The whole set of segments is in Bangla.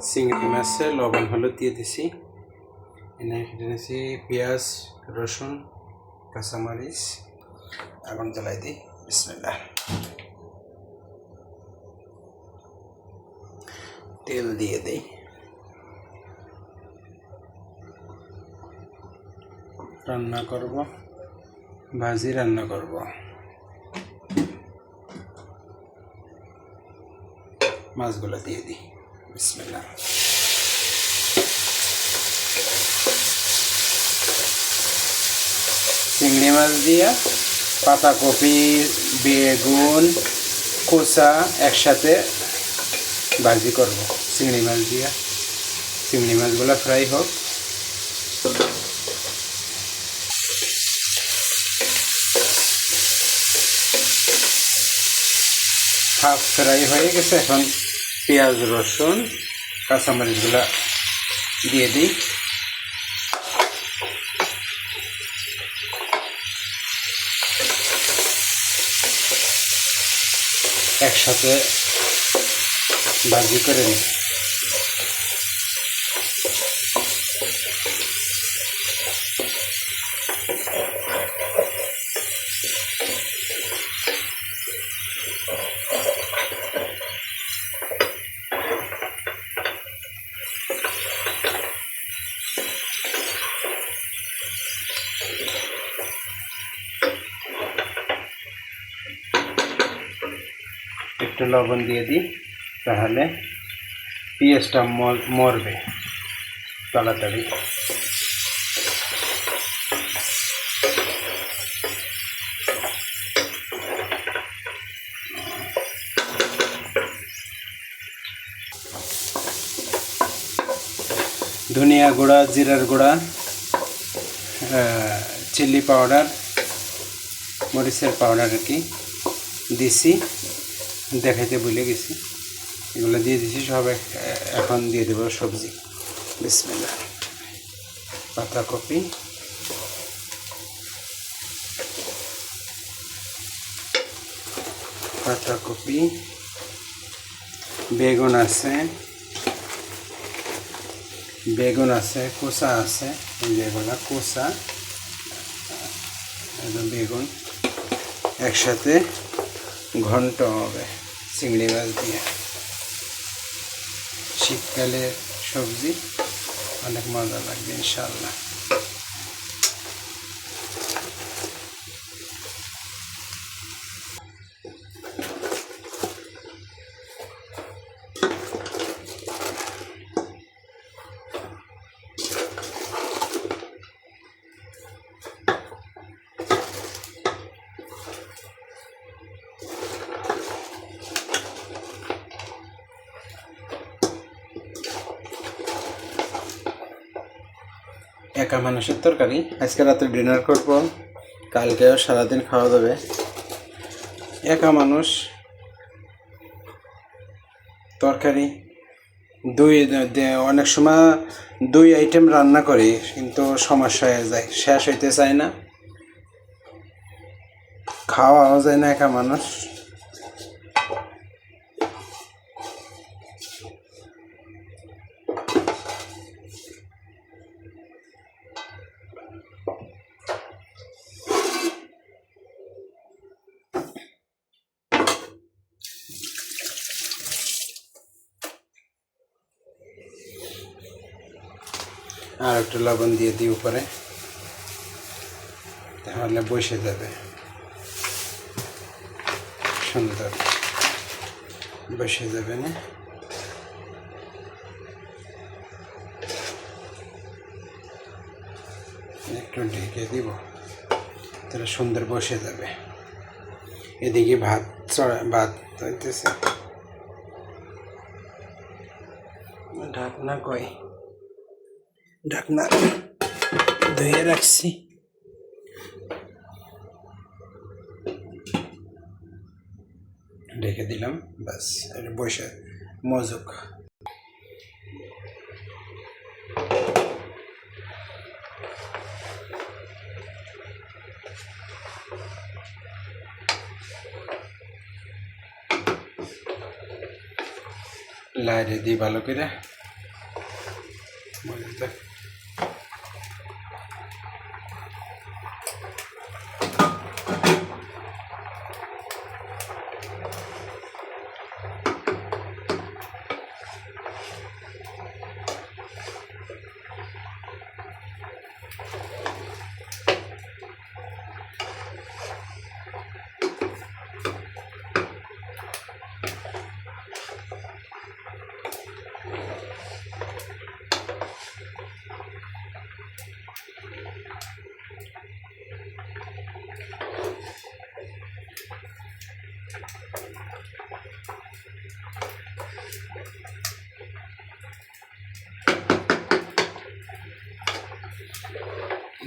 চিংড়ি মাছে লবণ হলুদ দিয়ে দিছি। এনে কেটে নিয়েছি পেঁয়াজ, রসুন, কাঁচামরিচ। আগুন জ্বালাই দিই। বিসমিল্লাহ। তেল দিয়ে দিই। রান্না করব, ভাজি রান্না করব। মাছগুলো দিয়ে দিই। বিসমিল্লাহ। চিংড়ি মাছ দিয়ে পাতাকপি, বেগুন, কোসা একসাথে ভাজি করব। চিংড়ি মাছ দিয়ে চিংড়ি মাছগুলো ফ্রাই হোক। হাফ ফ্রাই হয়ে গেছে। এখন পেঁয়াজ, রসুন, কাঁচামরিচগুলো দিয়ে দিই। একসাথে ভাজি করে নিই। একটু লবণ দিয়ে দিই, তাহলে পেঁয়াজটা মরবে তাড়াতাড়ি। ধনিয়া গুঁড়া, জিরার গুঁড়া, চিলি পাউডার, মরিচের পাউডার আর কি দিছি, দেখাইতে ভুলে গেছি। এগুলো দিয়ে দিছি সব। এখন দিয়ে দেবো সবজি। বিসমিল্লাহ। পাতাকপি, বেগুন আছে, কোসা আছে। যেগুলো কোসা, বেগুন একসাথে ঘন্ট হবে চিংড়ি মাছ দিয়ে। শীতকালের সবজি, অনেক মজা লাগবে ইনশাআল্লাহ। একা মানুষের তরকারি। আজকে রাতে ডিনার করব, কালকেও সারাদিন খাওয়া যাবে। একা মানুষ, তরকারি অনেক সময় 2 আইটেম রান্না করি, কিন্তু সমস্যা হয়ে যায়, শেষ হইতে চায় না, খাওয়াও যায় না একা মানুষ। আর একটু লবণ দিয়ে দিই উপরে, তাহলে বসে যাবে, সুন্দর বসে যাবে না। একটু ঢেকে দিব, তাহলে সুন্দর বসে যাবে। এদিকে ভাত হইতেছে। ঢাকনা কই? ঢাকনা ধুয়ে রাখছি। ঢেকে দিলাম, বাস বসে মজুক। লাইরে দিই ভালো করে। মধ্যে।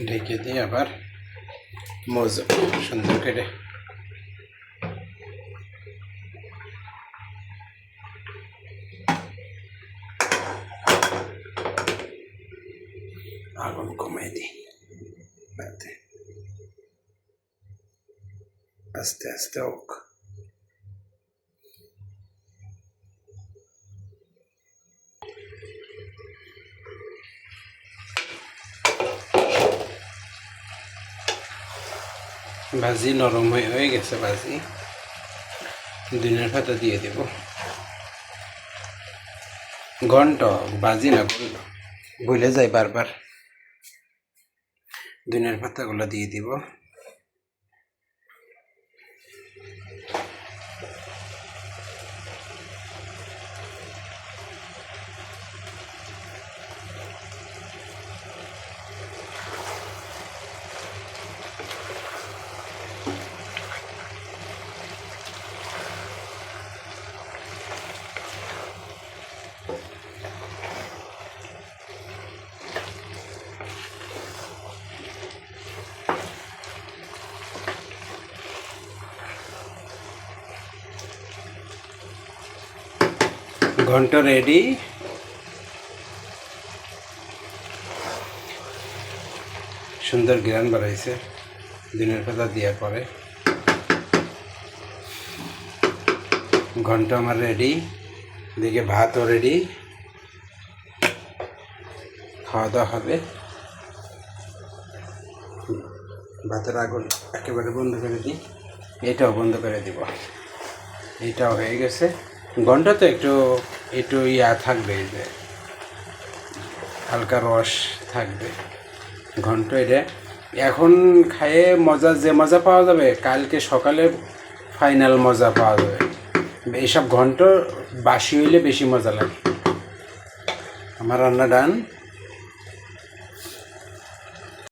ঢেকে দিয়ে আবার মজা সুন্দর করে আগুন কমিয়ে দিই, আস্তে আস্তে হোক। ভাজি নরম হয়ে গেছে, ভাজি ধনিয়ার পাতা দিয়ে দেব। ঘন্ট ভাজি না, ঘন্ট ভুলে যাই বারবার। ধনিয়ার পাতাগুলো দিয়ে দিব। ঘন্ট রেডি। সুন্দর ঘ্রাণ বাড়াইছে ধনিয়ার পাতা দেওয়ার পরে। ঘন্ট আমার রেডি, এদিকে ভাতও রেডি, খাওয়া দাওয়া হবে। ভাতের আগুন একেবারে বন্ধ করে দিই, এটাও বন্ধ করে দিব। এটাও হয়ে গেছে। ঘন্ট তো একটু একটু ইয়া থাকবে, যে হালকা রস থাকবে। ঘন্ট এটা এখন খায়ে মজা, যে মজা পাওয়া যাবে কালকে সকালে ফাইনাল মজা পাওয়া যাবে। এইসব ঘন্ট বাসি হইলে বেশি মজা লাগে। আমার রান্না ডান।